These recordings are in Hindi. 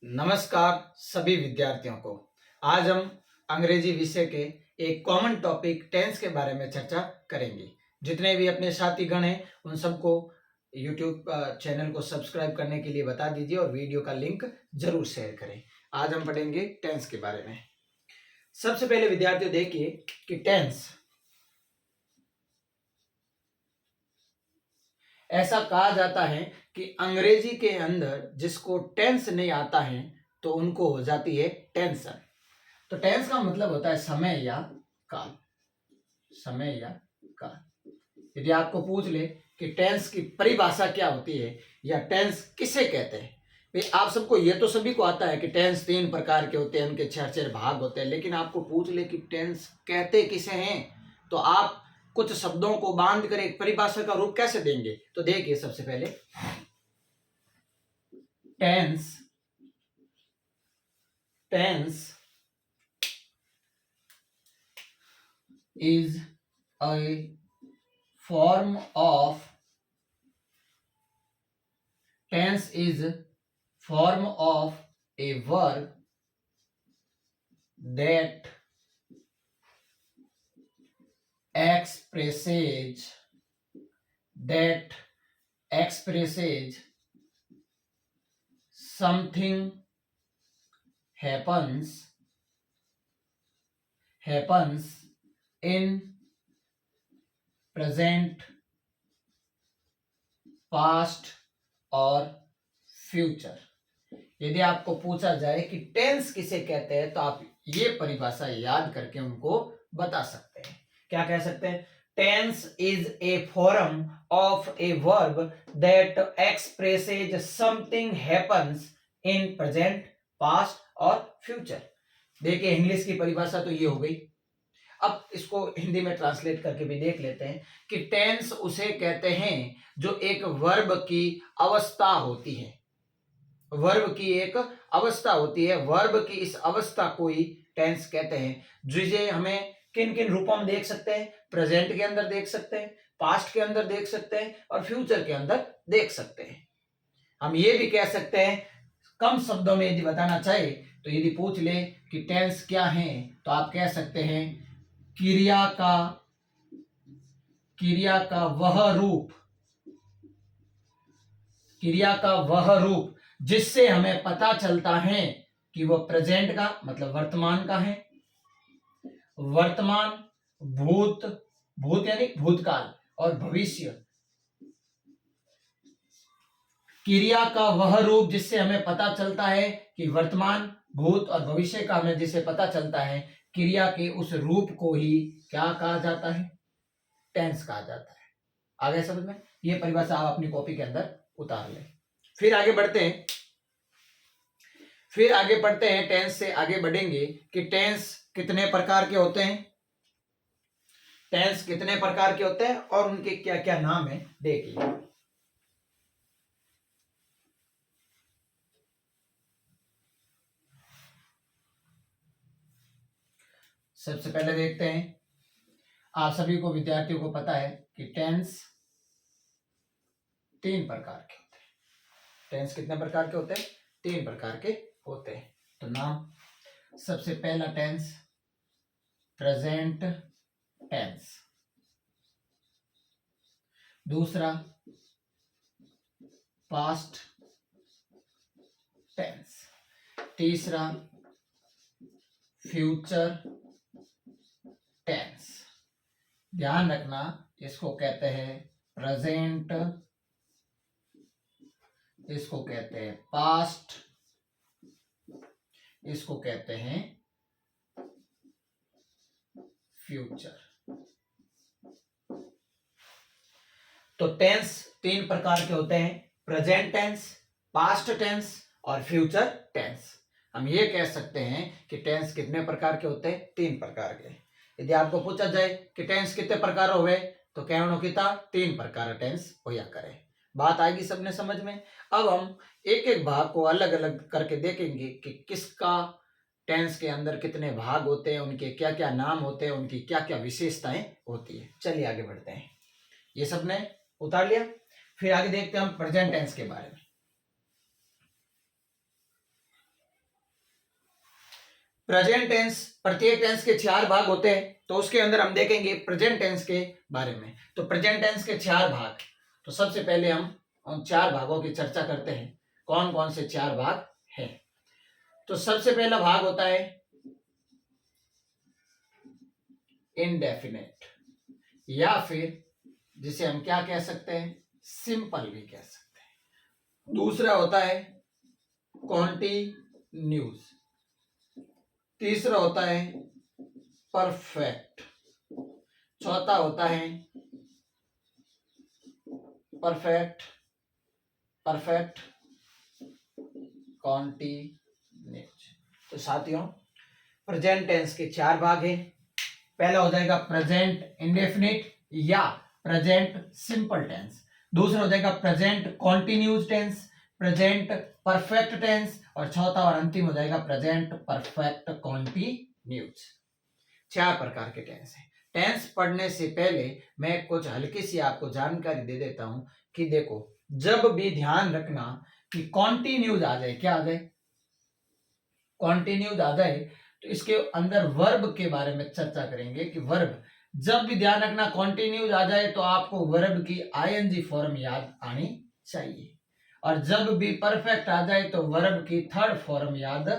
नमस्कार सभी विद्यार्थियों को। आज हम अंग्रेजी विषय के एक कॉमन टॉपिक टेंस के बारे में चर्चा करेंगे। जितने भी अपने साथीगण हैं उन सबको यूट्यूब चैनल को सब्सक्राइब करने के लिए बता दीजिए और वीडियो का लिंक जरूर शेयर करें। आज हम पढ़ेंगे टेंस के बारे में। सबसे पहले विद्यार्थियों देखिए कि टेंस ऐसा कहा जाता है कि अंग्रेजी के अंदर जिसको टेंस नहीं आता है तो उनको हो जाती है टेंशन। तो टेंस का मतलब होता है समय या काल। समय या काल। यदि आपको पूछ ले कि टेंस की परिभाषा क्या होती है या टेंस किसे कहते हैं, भाई आप सबको ये तो सभी को आता है कि टेंस 3 प्रकार के होते हैं, उनके 4 भाग होते हैं, लेकिन आपको पूछ ले कि टेंस कहते किसे हैं तो आप कुछ शब्दों को बांध कर एक परिभाषा का रूप कैसे देंगे। तो देखिए सबसे पहले tense is a form of a verb that expresses something happens in present, past और फ्यूचर। यदि आपको पूछा जाए कि टेंस किसे कहते हैं तो आप ये परिभाषा याद करके उनको बता सकते हैं। क्या कह सकते हैं? Tense is a form of a verb that expresses something happens in present, past और फ्यूचर। देखिए इंग्लिश की परिभाषा तो ये हो गई। अब इसको हिंदी में ट्रांसलेट करके भी देख लेते हैं कि टेंस उसे कहते हैं जो एक वर्ब की अवस्था होती है। वर्ब की एक अवस्था होती है, वर्ब की इस अवस्था को ही टेंस कहते हैं। जिसे हमें किन किन रूपों में देख सकते हैं? प्रेजेंट के अंदर देख सकते हैं, पास्ट के अंदर देख सकते हैं और फ्यूचर के अंदर देख सकते हैं। हम ये भी कह सकते हैं, कम शब्दों में यदि बताना चाहे तो यदि पूछ ले कि टेंस क्या है तो आप कह सकते हैं क्रिया का वह रूप जिससे हमें पता चलता है कि वह प्रेजेंट का मतलब वर्तमान का है, वर्तमान, भूत यानी भूतकाल और भविष्य। क्रिया का वह रूप जिससे हमें पता चलता है कि वर्तमान, भूत और भविष्य का हमें जिसे पता चलता है, क्रिया के उस रूप को ही क्या कहा जाता है? टेंस कहा जाता है। आगे समझ में? ये परिभाषा आप अपनी कॉपी के अंदर उतार लें। फिर आगे बढ़ते हैं, टेंस से आगे बढ़ेंगे कि टेंस कितने प्रकार के होते हैं, टेंस कितने प्रकार के होते हैं और उनके क्या क्या नाम है देखिए। सबसे पहले देखते हैं, आप सभी को विद्यार्थियों को पता है कि टेंस 3 प्रकार के होते हैं। टेंस कितने प्रकार के होते हैं? 3 प्रकार के होते हैं। तो नाम, सबसे पहला टेंस प्रेजेंट टेंस, दूसरा पास्ट टेंस, तीसरा फ्यूचर टेंस। ध्यान रखना, इसको कहते हैं प्रेजेंट, इसको कहते हैं पास्ट, इसको कहते हैं फ्यूचर। तो टेंस 3 प्रकार के होते हैं, प्रेजेंट टेंस, पास्ट टेंस और फ्यूचर टेंस। हम ये कह सकते हैं कि टेंस कितने प्रकार के होते हैं? 3 प्रकार के। यदि आपको पूछा जाए कि टेंस कितने प्रकार हो गए तो कहनो कितना 3 प्रकार टेंस होया करे। बात आएगी सबने समझ में। अब हम एक एक भाग को अलग अलग करके देखेंगे कि किसका टेंस के अंदर कितने भाग होते हैं, उनके क्या क्या नाम होते हैं, उनकी क्या क्या विशेषताएं होती है। चलिए आगे बढ़ते हैं। ये सबने उतार लिया। फिर आगे देखते हैं हम प्रेजेंट टेंस के बारे में। प्रेजेंट टेंस, प्रत्येक टेंस के 4 भाग होते हैं, तो उसके अंदर हम देखेंगे प्रेजेंट टेंस के बारे में। तो प्रेजेंट टेंस के 4 भाग, तो सबसे पहले हम उन 4 भागों की चर्चा करते हैं, कौन कौन से 4 भाग हैं। तो सबसे पहला भाग होता है इंडेफिनेट, या फिर जिसे हम क्या कह सकते हैं, सिंपल भी कह सकते हैं। दूसरा होता है कॉन्टिन्यूज, तीसरा होता है परफेक्ट, चौथा होता है परफेक्ट कॉन्टिन्यूज। तो साथियों, प्रेजेंट टेंस के 4 भाग हैं। पहला हो जाएगा प्रेजेंट इंडेफिनिट या प्रेजेंट सिंपल टेंस, दूसरा हो जाएगा present continuous tense, present perfect tense, और चौथा और अंतिम हो जाएगा प्रेजेंट परफेक्ट कॉन्टिन्यूज। 4 प्रकार के टेंस हैं। टेंस पढ़ने से पहले मैं कुछ हल्की सी आपको जानकारी दे देता हूं कि देखो, जब भी ध्यान रखना कि कॉन्टिन्यूज आ जाए, क्या आ जाए, कॉन्टिन्यूज आ जाए, तो इसके अंदर वर्ब के बारे में चर्चा करेंगे कि वर्ब, जब भी ध्यान रखना कॉन्टिन्यूज आ जाए तो आपको वर्ब की आईएनजी फॉर्म याद आनी चाहिए, और जब भी परफेक्ट आ जाए तो वर्ब की थर्ड फॉर्म याद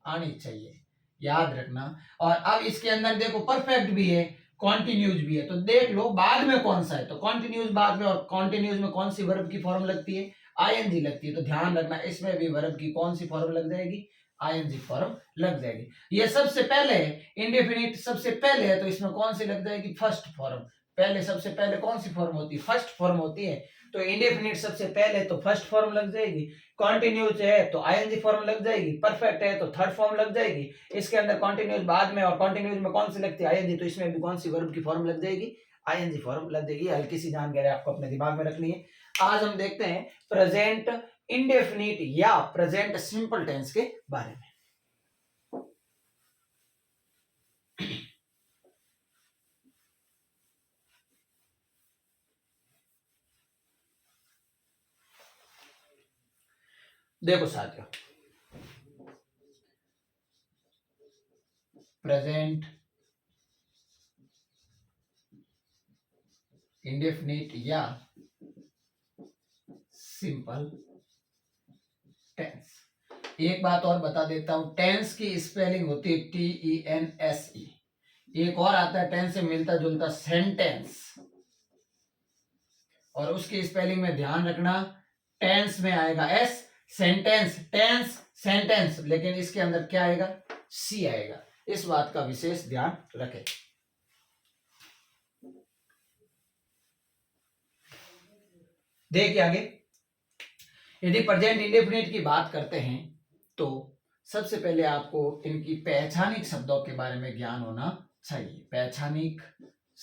आनी चाहिए, याद रखना। और अब इसके अंदर देखो, परफेक्ट भी है, कॉन्टिन्यूज भी है, तो देख लो बाद में कौन सा है, तो कॉन्टिन्यूज बाद में, और कॉन्टिन्यूज में कौन सी वर्ब की फॉर्म लगती है, आईएनजी लगती है। तो ध्यान रखना इसमें भी वर्ब की कौन सी फॉर्म लग जाएगी, आईएनजी फॉर्म लग जाएगी। ये सबसे पहले है, इंडेफिनिट सबसे पहले है, तो इसमें कौन सी लग जाएगी, फर्स्ट फॉर्म। पहले सबसे पहले कौन सी फॉर्म होती है, फर्स्ट फॉर्म होती है, तो इंडेफिनिट सबसे पहले तो फर्स्ट फॉर्म लग जाएगी, कॉन्टिन्यूज है तो आईएनजी फॉर्म लग जाएगी, परफेक्ट है तो थर्ड फॉर्म लग जाएगी। इसके अंदर कॉन्टिन्यूज बाद में, और कॉन्टिन्यूज में कौन सी लगती है, आईएनजी, तो इसमें भी कौन सी वर्ब की फॉर्म लग जाएगी, आईएनजी फॉर्म लग जाएगी। हल्की सी जानकारी आपको अपने दिमाग में रखनी है। आज हम देखते हैं प्रेजेंट इंडेफिनिट या प्रेजेंट सिंपल टेंस के बारे में। देखो साथियों, प्रेजेंट इंडेफिनिट या सिंपल टेंस, एक बात और बता देता हूं, टेंस की स्पेलिंग होती है TENSE, एक और आता है टेंस से मिलता जुलता सेंटेंस, और उसकी स्पेलिंग में ध्यान रखना, टेंस में आएगा S, सेंटेंस टेंस सेंटेंस, लेकिन इसके अंदर क्या आएगा, C आएगा। इस बात का विशेष ध्यान रखें। देखिए आगे, यदि प्रेजेंट इंडेफिनिट की बात करते हैं तो सबसे पहले आपको इनकी पहचानिक शब्दों के बारे में ज्ञान होना चाहिए। पहचानिक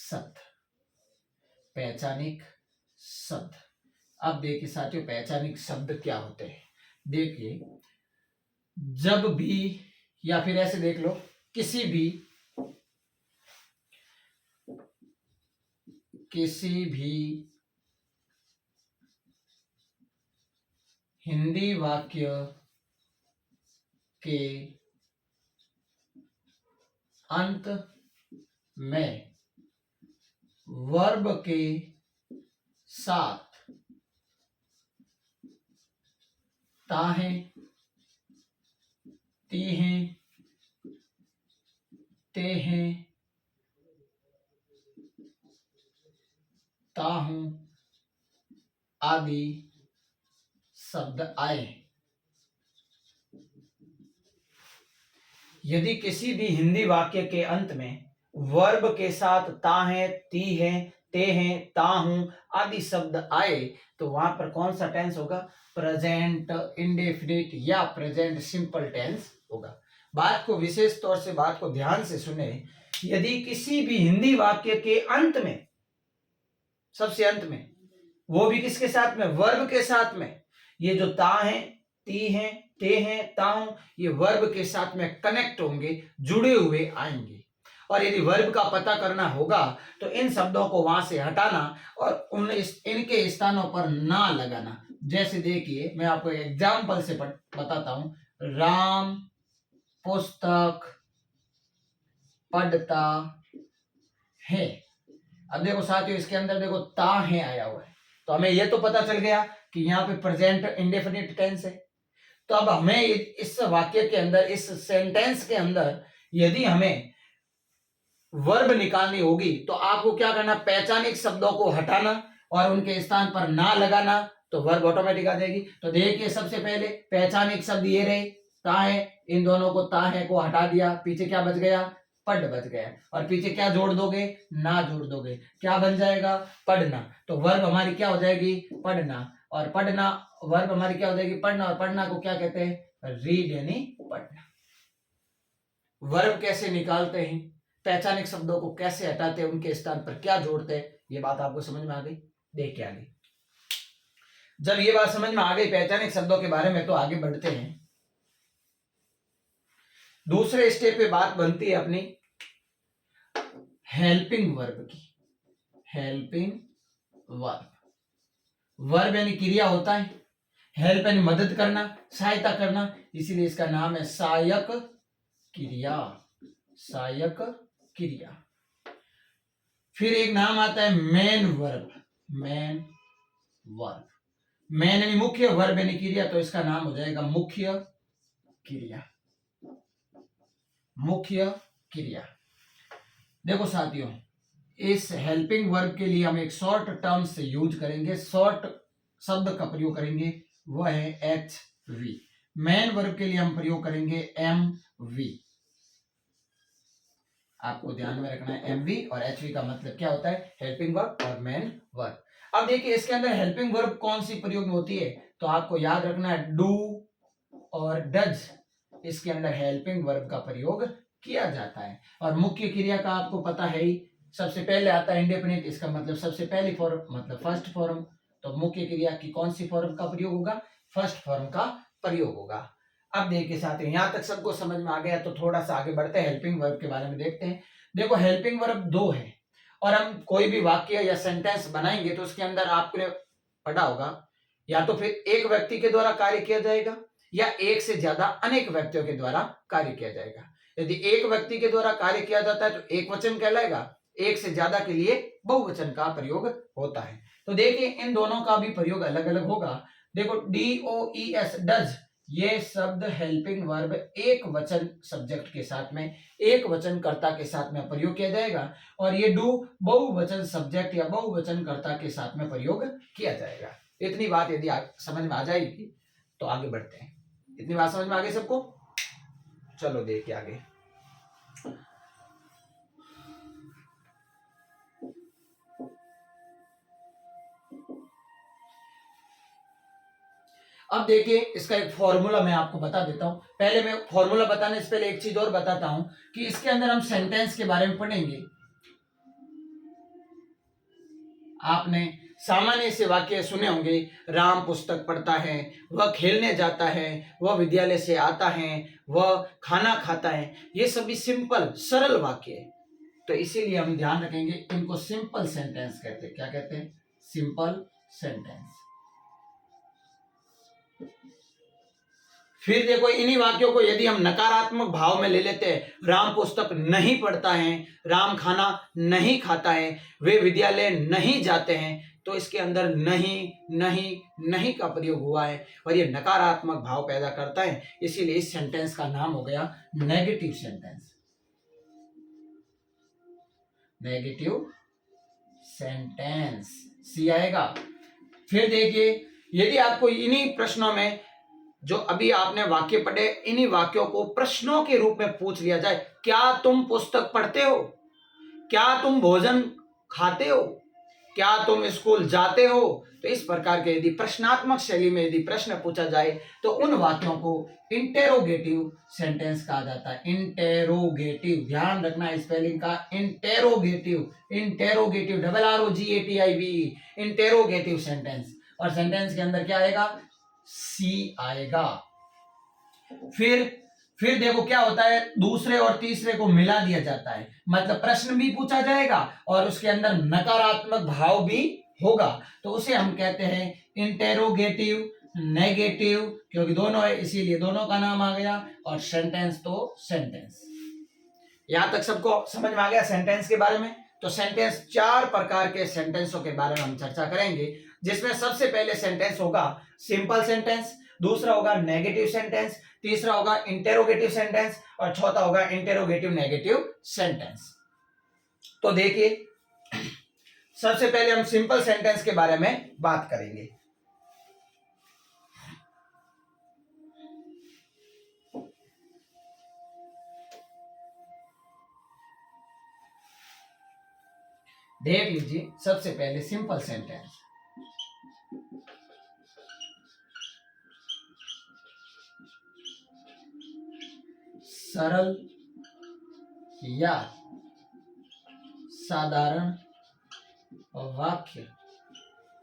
शब्द, पहचानिक शब्द। अब देखिए साथियों, पहचानिक शब्द क्या होते हैं। देखिए, जब भी, या फिर ऐसे देख लो, किसी भी हिंदी वाक्य के अंत में वर्ब के साथ ताहें, तीहें, तेहें, ताहूं आदि शब्द आए, यदि किसी भी हिंदी वाक्य के अंत में वर्ब के साथ ताहें, तीहें, तेहें, ताहूं आदि शब्द आए, तो वहां पर कौन सा टेंस होगा, प्रेजेंट इंडेफिनिट या प्रेजेंट सिंपल टेंस होगा। बात को विशेष तौर से, बात को ध्यान से सुने, यदि किसी भी हिंदी वाक्य के अंत में, सबसे अंत में, वो भी किसके साथ में, वर्ब के साथ में, ये जो ता है, ती है, ते हैं, ताऊं, ये वर्ब के साथ में कनेक्ट होंगे, जुड़े हुए आएंगे। और यदि वर्ब का पता करना होगा तो इन शब्दों को वहां से हटाना और इनके स्थानों पर ना लगाना। जैसे देखिए, मैं आपको एग्जाम्पल से बताता हूं, राम पुस्तक पढ़ता है। अब देखो साथियों, इसके अंदर देखो ता है आया हुआ है, तो हमें ये तो पता चल गया कि यहाँ पे प्रेजेंट इंडेफिनिट टेंस है। तो अब हमें इस वाक्य के अंदर, इस सेंटेंस के अंदर यदि हमें वर्ब निकालनी होगी तो आपको क्या करना, पहचानिक शब्दों को हटाना और उनके स्थान पर ना लगाना, तो वर्ब ऑटोमेटिक आ जाएगी। तो देखिए सबसे पहले पहचानिक शब्द ये रहे, ता है, इन दोनों को, ता है को हटा दिया, पीछे क्या बच गया, पढ़ बच गया, और पीछे क्या जोड़ दोगे, ना जोड़ दोगे, क्या बन जाएगा, पढ़ना। तो वर्ब हमारी क्या हो जाएगी, पढ़ना, और पढ़ना वर्ब हमारी क्या हो जाएगी, पढ़ना, और पढ़ना को क्या कहते हैं, रीड यानी पढ़ना। वर्ब कैसे निकालते हैं, पहचानिक शब्दों को कैसे हटाते हैं, उनके स्थान पर क्या जोड़ते हैं, ये बात आपको समझ में आ गई। देखिए आगे, जब ये बात समझ में आ गई पहचानिक शब्दों के बारे में, तो आगे बढ़ते हैं। दूसरे स्टेप पे बात बनती है अपनी हेल्पिंग वर्ब की। हेल्पिंग वर्ब, वर्ब यानी क्रिया होता है, हेल्प यानी मदद करना, सहायता करना, इसीलिए इसका नाम है सहायक क्रिया। सहायक क्रिया। फिर एक नाम आता है main verb. Main verb, main यानी मुख्य, वर्ब यानी क्रिया, तो इसका नाम हो जाएगा मुख्य क्रिया। मुख्य क्रिया। देखो साथियों, इस हेल्पिंग वर्ब के लिए हम एक शॉर्ट टर्म से यूज करेंगे, शॉर्ट शब्द का प्रयोग करेंगे, वह है एच वी। मेन वर्ब के लिए हम प्रयोग करेंगे एम वी। आपको ध्यान में रखना है, एम वी और एच वी का मतलब क्या होता है, हेल्पिंग वर्ब और मेन वर्ब। अब देखिए इसके अंदर हेल्पिंग वर्ब कौन सी प्रयोग में होती है, तो आपको याद रखना है डू और डज, इसके अंदर हेल्पिंग वर्ब का प्रयोग किया जाता है। और मुख्य क्रिया का आपको पता है ही, सबसे पहले आता है इंडेफिनिट, इसका मतलब सबसे पहली फॉर्म, मतलब फर्स्ट फॉर्म। तो मुख्य क्रिया की कौन सी फॉर्म का प्रयोग होगा, फर्स्ट फॉर्म का प्रयोग होगा। अब देखिए साथियों, यहां तक सबको समझ में आ गया, तो थोड़ा सा आगे बढ़ते हैं, हेल्पिंग वर्ब के बारे में देखते हैं। देखो हेल्पिंग वर्ब दो है, और हम कोई भी वाक्य या सेंटेंस बनाएंगे तो उसके अंदर आपने पढ़ा होगा, या तो फिर एक व्यक्ति के द्वारा कार्य किया जाएगा, या एक से ज्यादा अनेक व्यक्तियों के द्वारा कार्य किया जाएगा। यदि एक व्यक्ति के द्वारा कार्य किया जाता है तो एक वचन कहलाएगा, एक से ज्यादा के लिए बहुवचन का प्रयोग होता है। तो देखिए इन दोनों का भी प्रयोग अलग अलग होगा। देखो DOES डज, ये शब्द हेल्पिंग वर्ब एक वचन सब्जेक्ट के साथ में, एक वचन कर्ता के साथ में प्रयोग किया जाएगा, और ये डू बहुवचन सब्जेक्ट या बहुवचन कर्ता के साथ में प्रयोग किया जाएगा। इतनी बात यदि आप समझ में आ जाएगी तो आगे बढ़ते हैं। इतनी बात समझ में आ गई सबको, चलो देखिए आगे। अब देखिए इसका एक फॉर्मूला मैं आपको बता देता हूं। पहले मैं फॉर्मूला बताने से पहले एक चीज और बताता हूं कि इसके अंदर हम सेंटेंस के बारे में पढ़ेंगे। आपने सामान्य से वाक्य सुने होंगे, राम पुस्तक पढ़ता है, वह खेलने जाता है, वह विद्यालय से आता है, वह खाना खाता है। ये सभी सिंपल सरल वाक्य है, तो इसीलिए हम ध्यान रखेंगे, इनको सिंपल सेंटेंस कहते हैं। क्या कहते हैं, सिंपल सेंटेंस। फिर देखो इन्हीं वाक्यों को यदि हम नकारात्मक भाव में ले लेते हैं, राम पुस्तक नहीं पढ़ता है, राम खाना नहीं खाता है, वे विद्यालय नहीं जाते हैं, तो इसके अंदर नहीं नहीं नहीं का प्रयोग हुआ है और ये नकारात्मक भाव पैदा करता है। इसीलिए इस सेंटेंस का नाम हो गया नेगेटिव सेंटेंस। नेगेटिव सेंटेंस, सी आएगा। फिर देखिए यदि आपको इन्हीं प्रश्नों में, जो अभी आपने वाक्य पढ़े, इन्हीं वाक्यों को प्रश्नों के रूप में पूछ लिया जाए, क्या तुम पुस्तक पढ़ते हो, क्या तुम भोजन खाते हो, क्या तुम स्कूल जाते हो, तो इस प्रकार के यदि प्रश्नात्मक शैली में यदि प्रश्न पूछा जाए तो उन वाक्यों को इंटेरोगेटिव सेंटेंस कहा जाता है। इंटेरोगेटिव, ध्यान रखना है स्पेलिंग का, interrogative, interrogative, ROGATIV, interrogative sentence. और सेंटेंस के अंदर क्या आएगा, सी आएगा। फिर देखो क्या होता है, दूसरे और तीसरे को मिला दिया जाता है, मतलब प्रश्न भी पूछा जाएगा और उसके अंदर नकारात्मक भाव भी होगा, तो उसे हम कहते हैं इंटेरोगेटिव नेगेटिव, क्योंकि दोनों है इसीलिए दोनों का नाम आ गया, और सेंटेंस तो सेंटेंस। यहां तक सबको समझ में आ गया सेंटेंस के बारे में। तो सेंटेंस, 4 प्रकार के सेंटेंसों के बारे में हम चर्चा करेंगे, जिसमें सबसे पहले सेंटेंस होगा सिंपल सेंटेंस, दूसरा होगा नेगेटिव सेंटेंस, तीसरा होगा इंटेरोगेटिव सेंटेंस और चौथा होगा इंटेरोगेटिव नेगेटिव सेंटेंस। तो देखिए, सबसे पहले हम सिंपल सेंटेंस के बारे में बात करेंगे। देख लीजिए, सबसे पहले सिंपल सेंटेंस। सरल या साधारण वाक्य।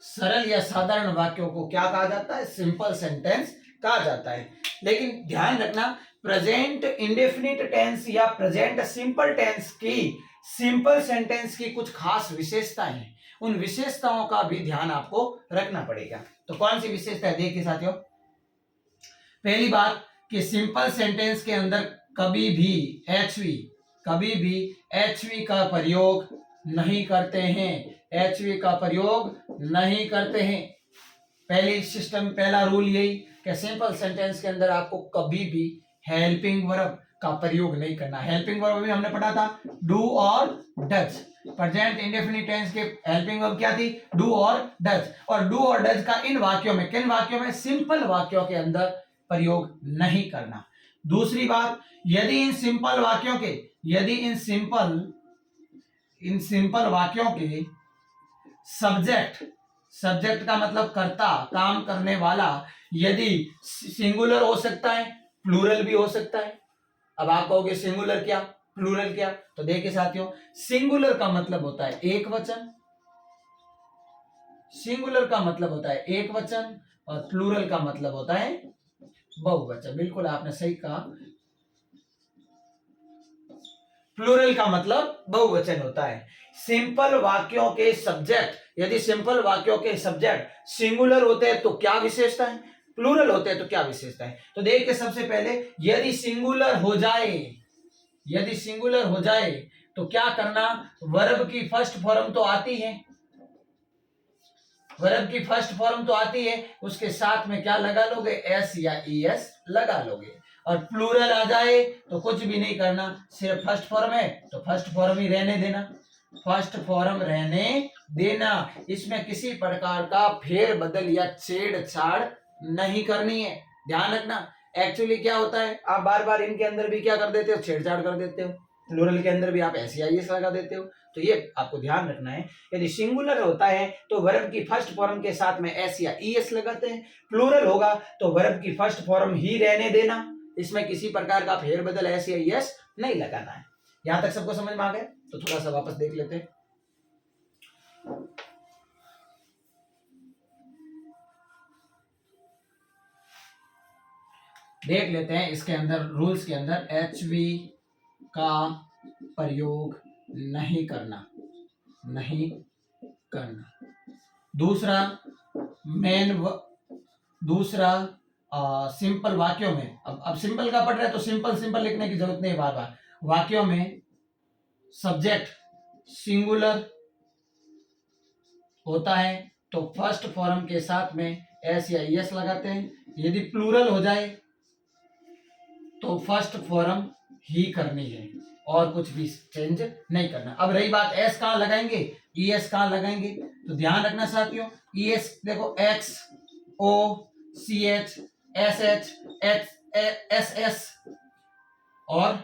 सरल या साधारण वाक्यों को क्या कहा जाता है? सिंपल सेंटेंस कहा जाता है। लेकिन ध्यान रखना, प्रेजेंट इंडेफिनिट टेंस या प्रेजेंट सिंपल टेंस की सिंपल सेंटेंस की कुछ खास विशेषताएं हैं, उन विशेषताओं का भी ध्यान आपको रखना पड़ेगा। तो कौन सी विशेषता है? देखिए साथियों, पहली बात कि सिंपल सेंटेंस के अंदर कभी भी एचवी का प्रयोग नहीं करते हैं, एचवी का प्रयोग नहीं करते हैं। पहला रूल यही कि सिंपल सेंटेंस के अंदर आपको कभी भी हेल्पिंग वर्ब का प्रयोग नहीं करना। हेल्पिंग वर्ब भी हमने पढ़ा था, डू और डज। प्रेजेंट इंडेफिनिट टेंस के हेल्पिंग वर्ब क्या थी? डू और डज। और डू और डज का इन वाक्यों में, किन वाक्यों में? सिंपल वाक्यों के अंदर प्रयोग नहीं करना। दूसरी बात, यदि इन सिंपल वाक्यों के सब्जेक्ट का मतलब कर्ता, काम करने वाला, यदि सिंगुलर हो सकता है, प्लूरल भी हो सकता है। अब आप कहोगे सिंगुलर क्या, प्लूरल क्या? तो देखिए साथियों, सिंगुलर का मतलब होता है एक वचन, सिंगुलर का मतलब होता है एक वचन और प्लूरल का मतलब होता है बहुवचन। बिल्कुल आपने सही कहा, प्लूरल का मतलब बहुवचन होता है। सिंपल वाक्यों के सब्जेक्ट, यदि सिंपल वाक्यों के सब्जेक्ट सिंगुलर होते हैं तो क्या विशेषता है, प्लूरल होते हैं तो क्या विशेषता है? तो देखिए, सबसे पहले यदि सिंगुलर हो जाए तो क्या करना? वर्ब की फर्स्ट फॉर्म तो आती है, वर्ब की फर्स्ट फॉर्म तो आती है, उसके साथ में क्या लगा लोगे? एस या ईएस लगा लोगे। और प्लूरल आ जाए तो कुछ भी नहीं करना, सिर्फ फर्स्ट फॉर्म है तो फर्स्ट फॉर्म ही रहने देना, फर्स्ट फॉर्म रहने देना। इसमें किसी प्रकार का फेर बदल या छेड़छाड़ नहीं करनी है। ध्यान रखना, एक्चुअली क्या होता है, आप बार बार इनके अंदर भी क्या कर देते हो? छेड़छाड़ कर देते हो। प्लूरल के अंदर भी आप एस या ईएस लगा देते हो। तो ये आपको ध्यान रखना है, यदि सिंगुलर होता है तो वर्ब की फर्स्ट फॉर्म के साथ में एस या ईएस लगाते हैं, प्लूरल होगा तो वर्ब की फर्स्ट फॉर्म ही रहने देना, इसमें किसी प्रकार का फेरबदल एस या ईएस नहीं लगाना है। यहां तक सबको समझ में आ गया? तो थोड़ा सा वापस देख लेते हैं। देख लेते हैं इसके अंदर रूल्स के अंदर, एचवी का प्रयोग नहीं करना। दूसरा सिंपल वाक्यों में, अब सिंपल का पढ़ रहे हैं तो सिंपल लिखने की जरूरत नहीं बार बार। वाक्यों में सब्जेक्ट सिंगुलर होता है तो फर्स्ट फॉर्म के साथ में एस या ईएस लगाते हैं, यदि प्लूरल हो जाए तो फर्स्ट फॉर्म ही करनी है और कुछ भी चेंज नहीं करना। अब रही बात एस कहां लगाएंगे, ईएस कहां लगाएंगे, तो ध्यान रखना साथियों, ईएस देखो X O C H S H S S और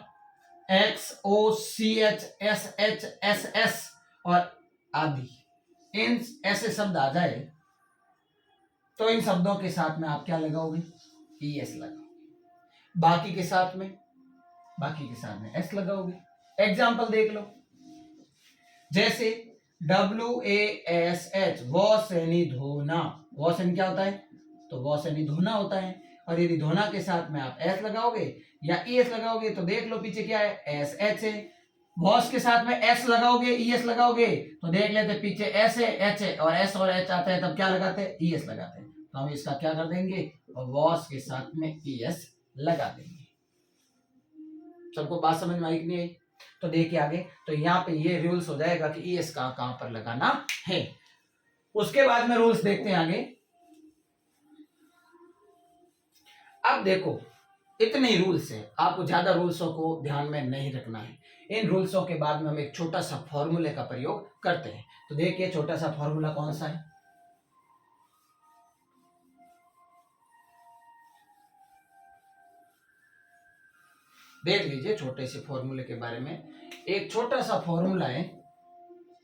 X O C H S S और आदि, इन ऐसे शब्द आ जाए तो इन शब्दों के साथ में आप क्या लगाओगे? ईएस लगाओगे। बाकी के साथ में एस लगाओगे। एग्जाम्पल देख लो, जैसे WASH वॉश यानी धोना, वॉश यानी क्या होता है? तो वॉश यानी धोना होता है। और यदि धोना के साथ में आप एस लगाओगे या ईएस लगाओगे तो देख लो पीछे क्या है? SH है। वॉश के साथ में एस लगाओगे, ईएस लगाओगे तो देख लेते पीछे एस है, एच है, और एस और एच आता है तब क्या लगाते हैं? ईएस लगाते हैं। तो हम इसका क्या कर देंगे? और वॉश के साथ में ईएस लगा देंगे। सबको बात समझ में आई कि नहीं आई? तो देखिए आगे, तो यहाँ पे ये रूल्स हो जाएगा कि ईएस कहां पर लगाना है। उसके बाद में रूल्स देखते हैं आगे। अब देखो इतने ही रूल्स है, आपको ज्यादा रूल्सों को ध्यान में नहीं रखना है। इन रूल्सों के बाद में हम एक छोटा सा फॉर्मूले का प्रयोग करते हैं। तो देखिए छोटा सा फॉर्मूला कौन सा है, देख लीजिए छोटे से फॉर्मूले के बारे में। एक छोटा सा फॉर्मूला है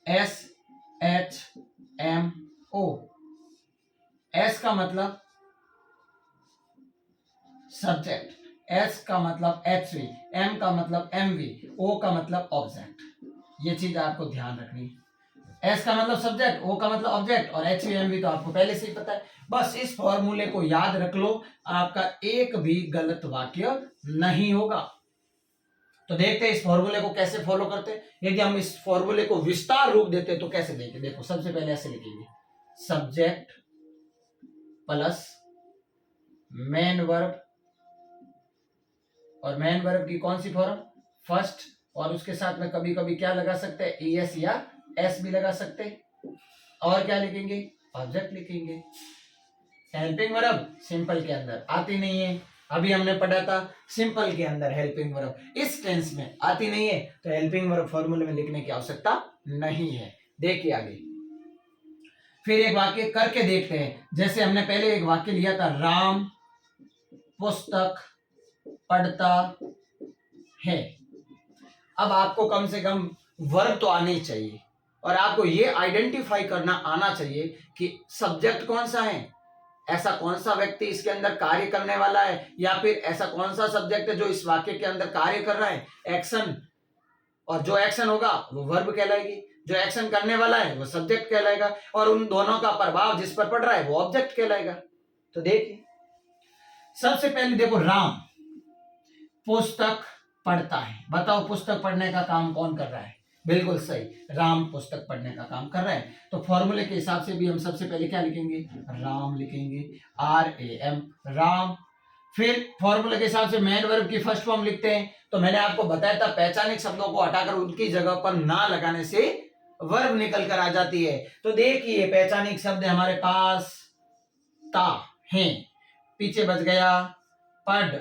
SHMO। S का मतलब सब्जेक्ट, S का मतलब HV, M का मतलब MV, O का मतलब ऑब्जेक्ट। ये चीज आपको ध्यान रखनी है। S का मतलब सब्जेक्ट, O का मतलब ऑब्जेक्ट और HV MV तो आपको पहले से ही पता है। बस इस फॉर्मूले को याद रख लो, आपका एक भी गलत वाक्य नहीं होगा। तो देखते हैं इस फॉर्मूले को कैसे फॉलो करते हैं। यदि हम इस फॉर्मूले को विस्तार रूप देते हैं तो कैसे देंगे, देखो सबसे पहले ऐसे लिखेंगे, सब्जेक्ट प्लस मेन वर्ब, और मेन वर्ब की कौन सी फॉर्म, फर्स्ट, और उसके साथ में कभी कभी क्या लगा सकते हैं, ES या S भी लगा सकते हैं। और क्या लिखेंगे, ऑब्जेक्ट लिखेंगे। हेल्पिंग वर्ब सिंपल के अंदर आती नहीं है, अभी हमने पढ़ा था सिंपल के अंदर हेल्पिंग वर्ब इस टेंस में आती नहीं है, तो हेल्पिंग वर्ब फॉर्मूले में लिखने की आवश्यकता नहीं है। देखिए आगे, फिर एक वाक्य करके देखते हैं। जैसे हमने पहले एक वाक्य लिया था, राम पुस्तक पढ़ता है। अब आपको कम से कम वर्ब तो आने ही चाहिए, और आपको ये आइडेंटिफाई करना आना चाहिए कि सब्जेक्ट कौन सा है, ऐसा कौन सा व्यक्ति इसके अंदर कार्य करने वाला है, या फिर ऐसा कौन सा सब्जेक्ट है जो इस वाक्य के अंदर कार्य कर रहा है, एक्शन, और जो एक्शन होगा वो वर्ब कहलाएगी, जो एक्शन करने वाला है वो सब्जेक्ट कहलाएगा, और उन दोनों का प्रभाव जिस पर पड़ रहा है वो ऑब्जेक्ट कहलाएगा। तो देखिए सबसे पहले देखो, राम पुस्तक पढ़ता है। बताओ पुस्तक पढ़ने का काम कौन कर रहा है, बिल्कुल सही, राम पुस्तक पढ़ने का काम कर रहा है। तो फॉर्मूले के हिसाब से भी हम सबसे पहले क्या लिखेंगे, राम लिखेंगे, RAM, राम। फिर फॉर्मूले के हिसाब से मेन वर्ब की फर्स्ट फॉर्म लिखते हैं। तो मैंने आपको बताया था पहचानिक शब्दों को हटाकर उनकी जगह पर ना लगाने से वर्ब निकल कर आ जाती है। तो देखिए पहचानिक शब्द हमारे पास ता है, पीछे बच गया पढ़,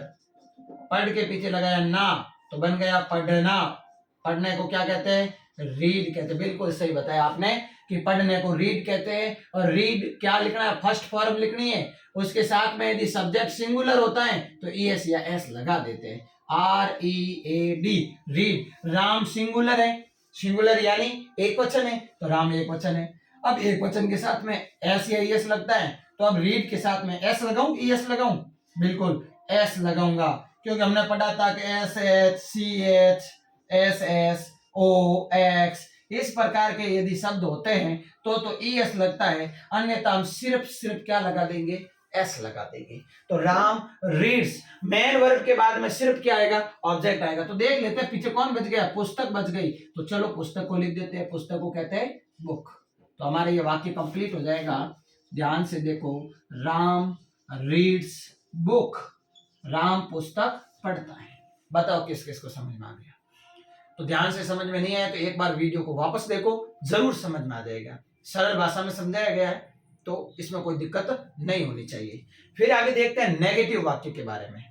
पढ़ के पीछे लगाया ना तो बन गया पढ़ना। पढ़ने को क्या कहते हैं, रीड कहते हैं। बिल्कुल सही बताया आपने कि पढ़ने को रीड कहते हैं, और रीड क्या लिखना है, फर्स्ट फॉर्म लिखनी है। उसके साथ में यदि सब्जेक्ट सिंगुलर होता है तो ES या S लगा देते हैं, READ, रीड। राम सिंगुलर है, सिंगुलर यानी एक वचन है, तो राम एक वचन है। अब एक वचन के साथ में S या ES लगता है, तो अब रीड के साथ में S लगाऊं ES लगाऊं, बिल्कुल S लगाऊंगा, क्योंकि हमने पढ़ा था कि SH CH SSOX इस प्रकार के यदि शब्द होते हैं तो ES लगता है, अन्यथा हम सिर्फ क्या लगा देंगे, S लगा देंगे। तो राम रीड्स, मेन वर्ब के बाद में सिर्फ क्या आएगा, ऑब्जेक्ट आएगा। तो देख लेते हैं पीछे कौन बच गया, पुस्तक बच गई, तो चलो पुस्तक को लिख देते हैं। पुस्तक को कहते हैं बुक। तो हमारा ये वाक्य कंप्लीट हो जाएगा। ध्यान से देखो, राम रीड्स बुक, राम पुस्तक पढ़ता है। बताओ किस किस को समझ में आ गया। तो ध्यान से समझ में नहीं आया तो एक बार वीडियो को वापस देखो, जरूर समझ में आ जाएगा। सरल भाषा में समझाया गया है तो इसमें कोई दिक्कत नहीं होनी चाहिए। फिर आगे देखते हैं नेगेटिव वाक्य के बारे में।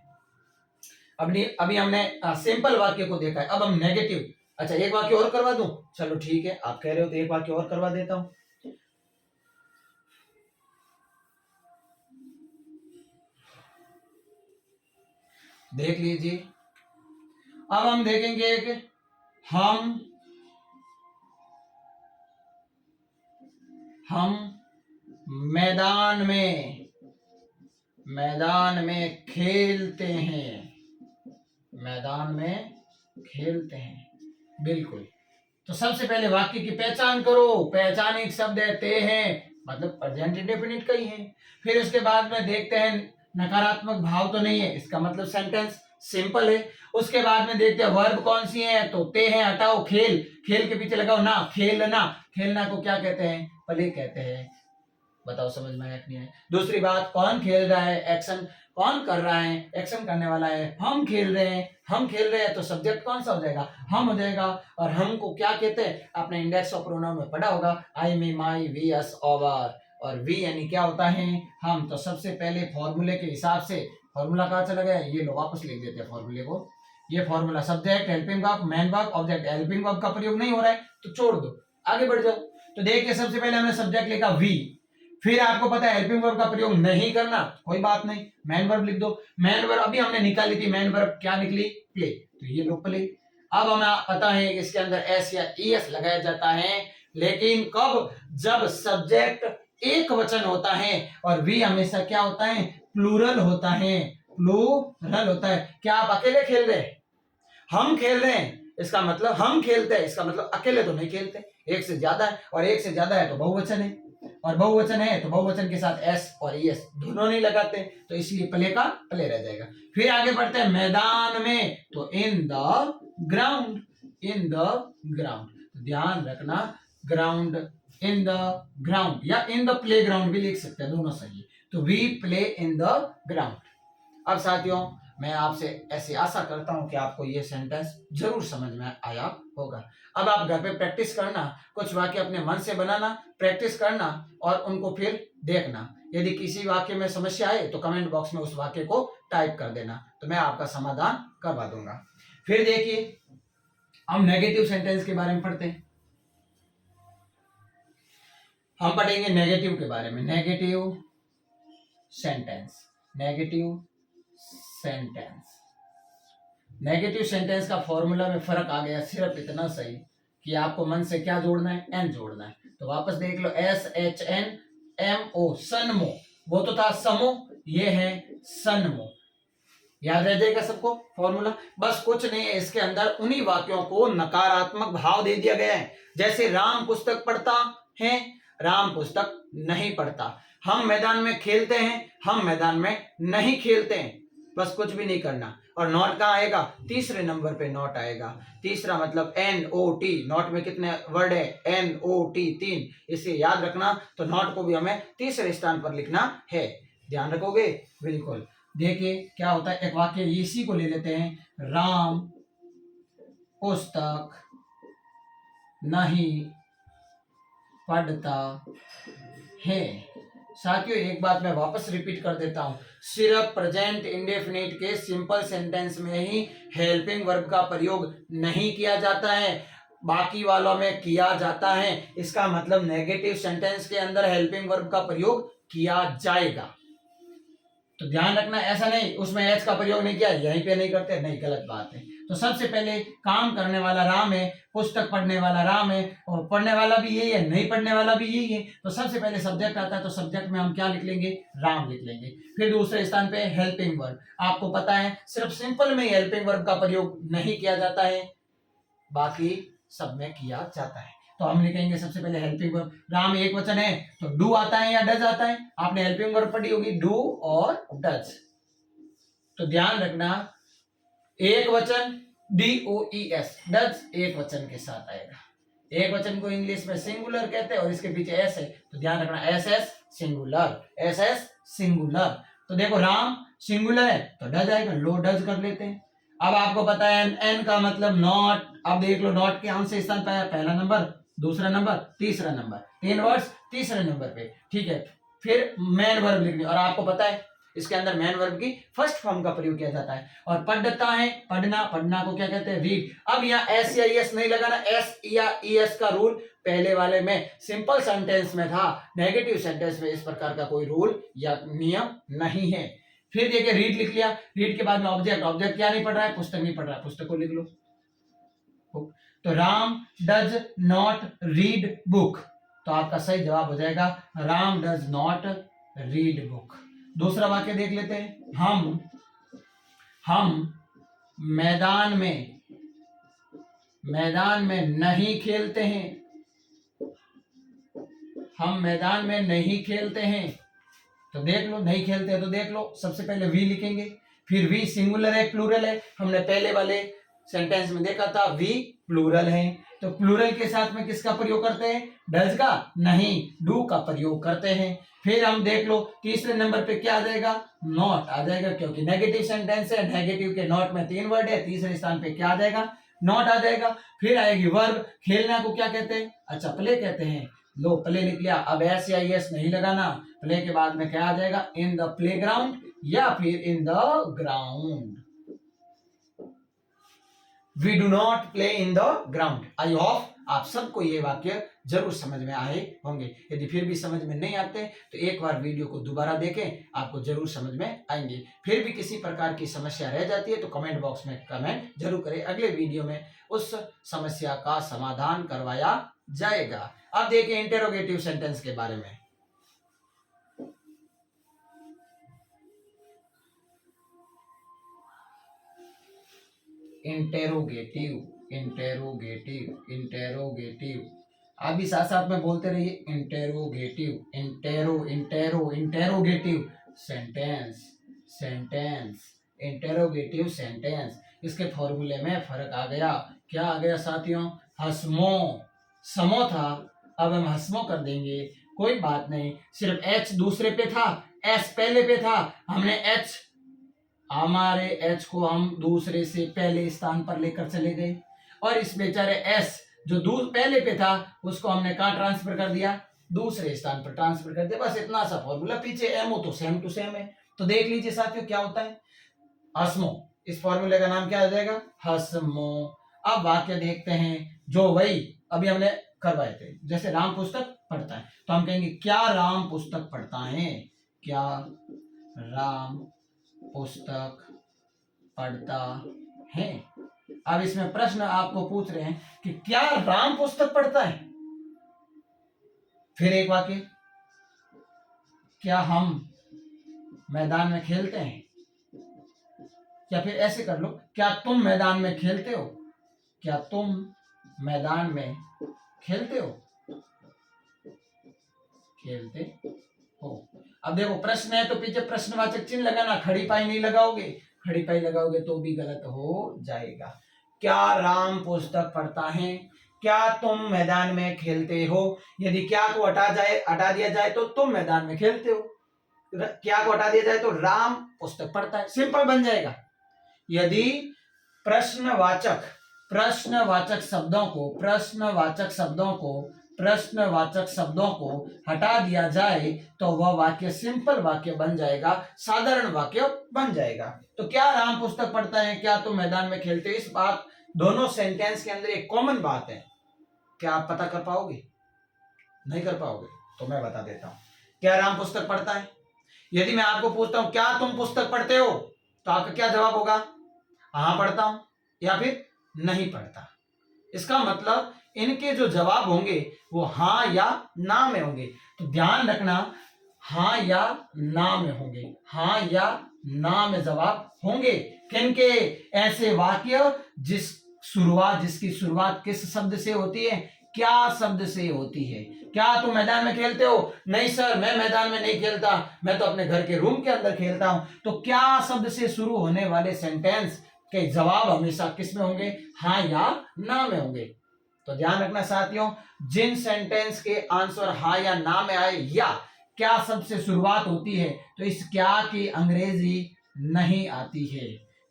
अभी हमने सिंपल वाक्य को देखा है, अब हम नेगेटिव। अच्छा एक वाक्य और करवा दूं, चलो ठीक है, आप कह रहे हो तो एक वाक्य और करवा देता हूं। देख लीजिए, अब हम देखेंगे एक, हम मैदान में खेलते हैं, मैदान में खेलते हैं, बिल्कुल। तो सबसे पहले वाक्य की पहचान करो, पहचानिक शब्द है ते हैं, मतलब प्रेजेंट इंडेफिनिट का ही है। फिर उसके बाद में देखते हैं नकारात्मक भाव तो नहीं है, इसका मतलब सेंटेंस सिंपल है। उसके बाद में देखते हैं वर्ब कौन सी है, तो ते हैं, हटाओ खेल, खेल के पीछे लगाओ ना, खेलना, खेलना को क्या कहते हैं, प्ले कहते हैं। बताओ समझ में आया कि नहीं आया। दूसरी बात, कौन खेल रहा है, एक्शन कौन कर रहा है, एक्शन करने वाला है, हम खेल रहे हैं, हम खेल रहे हैं, तो सब्जेक्ट कौन सा हो जाएगा, हम हो जाएगा। और हम को क्या कहते हैं, आपने इंडेक्स ऑफ प्रोनाउन में पढ़ा होगा, आई, मी, माई, वी, अस, ओवर। और वी यानी क्या होता है, हम। तो सबसे पहले फॉर्मूले के हिसाब से, फॉर्मूला कहाँ चला गया, ये लो वापस लिख देते हैं फॉर्मूले को। ये formula, subject, helping verb, main verb, object. Helping verb का प्रयोग नहीं हो रहा है तो छोड़ दो, आगे बढ़ जाओ। तो देखिए सबसे पहले हमने सब्जेक्ट लिखा वी, फिर आपको पता है हेल्पिंग वर्ब का प्रयोग नहीं करना, कोई बात नहीं, मेन वर्ब लिख दो। मेन वर्ब अभी हमने निकाली थी, मेन वर्ब क्या निकली, प्ले, तो ये लो प्ले। अब हमें पता है कि इसके अंदर एस या ईएस लगाया जाता है, लेकिन कब, जब सब्जेक्ट एक वचन होता है और वी हमेशा क्या होता है, प्लूरल होता है, प्लूरल होता है। क्या आप अकेले खेल रहे हैं, हम खेल रहे हैं, इसका मतलब हम खेलते हैं, इसका मतलब अकेले तो नहीं खेलते, एक से ज्यादा है, और एक से ज्यादा है तो बहुवचन है, और बहुवचन है तो बहुवचन के साथ एस और ईएस दोनों नहीं लगाते, तो इसलिए प्ले का प्ले रह जाएगा। फिर आगे बढ़ते हैं मैदान में, तो इन the ground, in the ground, तो ध्यान रखना, ग्राउंड, इन द ग्राउंड, या इन द प्ले ग्राउंड भी लिख सकते हैं, दोनों सही है। तो we play in the ground. अब साथियों मैं आपसे ऐसी आशा करता हूं कि आपको ये सेंटेंस जरूर समझ में आया होगा। अब आप घर पे प्रैक्टिस करना, कुछ वाक्य अपने मन से बनाना, प्रैक्टिस करना और उनको फिर देखना। यदि किसी वाक्य में समस्या आए तो कमेंट बॉक्स में उस वाक्य को टाइप कर देना, तो मैं आपका समाधान करवा दूंगा। फिर देखिए हम नेगेटिव सेंटेंस के बारे में पढ़ते हैं। हम पढ़ेंगे नेगेटिव के बारे में, negative sentence, negative sentence. Negative sentence का फॉर्मूला में फर्क आ गया, सिर्फ इतना सही कि आपको मन से क्या जोड़ना है, एन जोड़ना है। तो वापस देख लो, S H N M O, सनमो, वो तो था समो, ये है सनमो। याद रह जाएगा सबको फॉर्मूला, बस कुछ नहीं है, इसके अंदर उन्हीं वाक्यों को नकारात्मक भाव दे दिया गया है। जैसे राम पुस्तक पढ़ता है, राम पुस्तक नहीं पढ़ता। हम मैदान में खेलते हैं, हम मैदान में नहीं खेलते हैं, बस कुछ भी नहीं करना। और नॉट कहाँ आएगा, तीसरे नंबर पे नॉट आएगा। तीसरा मतलब एन ओ टी, नॉट में कितने वर्ड है, एन ओ टी 3, इसे याद रखना। तो नॉट को भी हमें तीसरे स्थान पर लिखना है, ध्यान रखोगे, बिल्कुल। देखिए क्या होता है, एक वाक्य इसी को ले लेते हैं, राम पुस्तक नहीं पढ़ता है। साथियों एक बात मैं वापस रिपीट कर देता हूं, सिर्फ प्रेजेंट इंडेफिनिट के सिंपल सेंटेंस में ही हेल्पिंग वर्ब का प्रयोग नहीं किया जाता है, बाकी वालों में किया जाता है। इसका मतलब नेगेटिव सेंटेंस के अंदर हेल्पिंग वर्ब का प्रयोग किया जाएगा। तो ध्यान रखना, ऐसा नहीं उसमें एच का प्रयोग नहीं किया, यहीं पे नहीं करते, नहीं, गलत बात है। तो सबसे पहले काम करने वाला राम है, पुस्तक पढ़ने वाला राम है, और पढ़ने वाला भी यही है, नहीं पढ़ने वाला भी यही है। तो सबसे पहले सब्जेक्ट आता है, तो सब्जेक्ट में हम क्या लिख लेंगे, राम लिख लेंगे। फिर दूसरे स्थान पे हेल्पिंग वर्ब, आपको पता है सिर्फ सिंपल में हेल्पिंग वर्ब का प्रयोग नहीं किया जाता है, बाकी सब में किया जाता है। तो हम लिखेंगे सबसे पहले हेल्पिंग वर्ब, राम एक वचन है तो डू आता है या डज आता है, आपने हेल्पिंग वर्ब पढ़ी होगी, डू और डज। तो ध्यान रखना, एक वचन DOES, डज एक वचन के साथ आएगा। एक वचन को इंग्लिश में सिंगुलर कहते हैं और इसके पीछे एस है, तो ध्यान रखना, SS सिंगुलर, SS सिंगुलर। तो देखो राम सिंगुलर है तो डज आएगा, लो डज कर लेते हैं। अब आपको पता है एन का मतलब नॉट, अब देख लो नॉट के कौन से स्थान पे है, पहला नंबर, दूसरा नंबर, तीसरा नंबर, 3 वर्ड्स तीसरे नंबर पे, ठीक है। फिर मेन वर्ब लिखनी, और आपको पता है इसके अंदर मेन वर्ब की फर्स्ट फॉर्म का प्रयोग किया जाता है। और पढ़ता है, पढ़ना, पढ़ना को क्या कहते हैं, रीड। अब यहाँ एस या ईएस नहीं लगाना, एस या ईएस का रूल पहले वाले में सिंपल सेंटेंस में था, नेगेटिव सेंटेंस में इस प्रकार का कोई रूल या नियम नहीं है। फिर देखिए रीड लिख लिया, रीड के बाद में ऑब्जेक्ट, ऑब्जेक्ट क्या नहीं पढ़ रहा है, पुस्तक नहीं पढ़ रहा है, पुस्तक को लिख लो। तो Ram does not read book, तो आपका सही जवाब हो जाएगा Ram does not read book. दूसरा वाक्य देख लेते हैं, हम मैदान में नहीं खेलते हैं, हम मैदान में नहीं खेलते हैं। तो देख लो, नहीं खेलते हैं तो देख लो, सबसे पहले वी लिखेंगे, फिर वी सिंगुलर है प्लूरल है, हमने पहले वाले सेंटेंस में देखा था वी प्लूरल है। तो प्लूरल के साथ में किसका प्रयोग करते हैं? डज का नहीं, डू का प्रयोग करते हैं। फिर हम देख लो तीसरे नंबर पे क्या आ जाएगा? नॉट आ जाएगा, क्योंकि नेगेटिव सेंटेंस है, नेगेटिव के नॉट में 3 वर्ड है, तीसरे स्थान पे क्या आ जाएगा? नॉट आ जाएगा। फिर आएगी वर्ब, खेलना को क्या कहते हैं? अच्छा प्ले कहते हैं। लो प्ले लिख लिया, अब एस या यस नहीं लगाना, प्ले के बाद में क्या आ जाएगा? इन द प्लेग्राउंड या फिर in the ground. We do not play in the ground. I hope आप सबको ये वाक्य जरूर समझ में आए होंगे। यदि फिर भी समझ में नहीं आते तो एक बार वीडियो को दोबारा देखें, आपको जरूर समझ में आएंगे। फिर भी किसी प्रकार की समस्या रह जाती है तो कमेंट बॉक्स में कमेंट जरूर करें, अगले वीडियो में उस समस्या का समाधान करवाया जाएगा। अब देखिए इंटेरोगेटिव सेंटेंस के बारे में। इंटेरोगेटिव, इंटेरोगेटिव, इंटेरोगेटिव, आप भी साथ साथ में बोलते रहिए। Interrogative, intero intero interrogative sentence, sentence, interrogative sentence. इसके फॉर्मूले में फर्क आ गया। क्या आ गया साथियों? हस्मो, समो था, अब हम हस्मो कर देंगे। कोई बात नहीं, सिर्फ एच दूसरे पे था, एस पहले पे था, हमने एच, हमारे एच को हम दूसरे से पहले स्थान पर लेकर चले गए, और इस बेचारे एस जो दूर पहले पे था उसको हमने कहाँ ट्रांसफर कर दिया? दूसरे स्थान पर ट्रांसफर कर दिया। बस इतना सा फॉर्मूला, पीछे एमओ तो सेम टू सेम है। तो देख लीजिए साथियों क्या होता है? हस्मो, इस फॉर्मूले का नाम क्या हो जाएगा? हस्मो। अब वाक्य देखते हैं, जो वही अभी हमने करवाए थे। जैसे राम पुस्तक पढ़ता है तो हम कहेंगे क्या राम पुस्तक पढ़ता है? क्या राम पुस्तक पढ़ता है। अब इसमें प्रश्न आपको पूछ रहे हैं कि क्या राम पुस्तक पढ़ता है? फिर एक वाक्य, क्या हम मैदान में खेलते हैं? या फिर ऐसे कर लो, क्या तुम मैदान में खेलते हो? क्या तुम मैदान में खेलते हो? खेलते हो। अब देखो प्रश्न है तो पीछे प्रश्नवाचक चिन्ह लगाना, खड़ी पाई नहीं लगाओगे, खड़ी पाई लगाओगे तो भी गलत हो जाएगा। क्या राम पुस्तक पढ़ता है? क्या तुम मैदान में खेलते हो? यदि क्या को हटा दिया जाए तो तुम मैदान में खेलते हो, क्या को हटा दिया जाए तो राम पुस्तक पढ़ता है, सिंपल बन जाएगा। यदि प्रश्नवाचक शब्दों को हटा दिया जाए तो वह वाक्य सिंपल वाक्य बन जाएगा, साधारण वाक्य बन जाएगा। तो क्या राम पुस्तक पढ़ता है, क्या तुम मैदान में खेलते हो, इस बात दोनों सेंटेंस के अंदर एक कॉमन बात है। क्या आप पता कर पाओगे? नहीं कर पाओगे तो मैं बता देता हूं। क्या राम पुस्तक पढ़ता है? यदि मैं आपको पूछता हूं क्या तुम पुस्तक पढ़ते हो, तो आपका क्या जवाब होगा? हाँ पढ़ता हूं या फिर नहीं पढ़ता। इसका मतलब इनके जो जवाब होंगे वो हाँ या ना में होंगे। तो ध्यान रखना, हाँ या ना में होंगे, हाँ या ना में जवाब होंगे। किनके? ऐसे वाक्य जिसकी शुरुआत किस शब्द से होती है? क्या शब्द से होती है। क्या तुम मैदान में खेलते हो? नहीं सर, मैं मैदान में नहीं खेलता, मैं तो अपने घर के रूम के अंदर खेलता हूं। तो क्या शब्द से शुरू होने वाले सेंटेंस के जवाब हमेशा किस में होंगे? हाँ या ना में होंगे। तो ध्यान रखना साथियों, जिन सेंटेंस के आंसर हाँ या ना में आए या क्या शब्द से शुरुआत होती है तो इस क्या की अंग्रेजी नहीं आती है,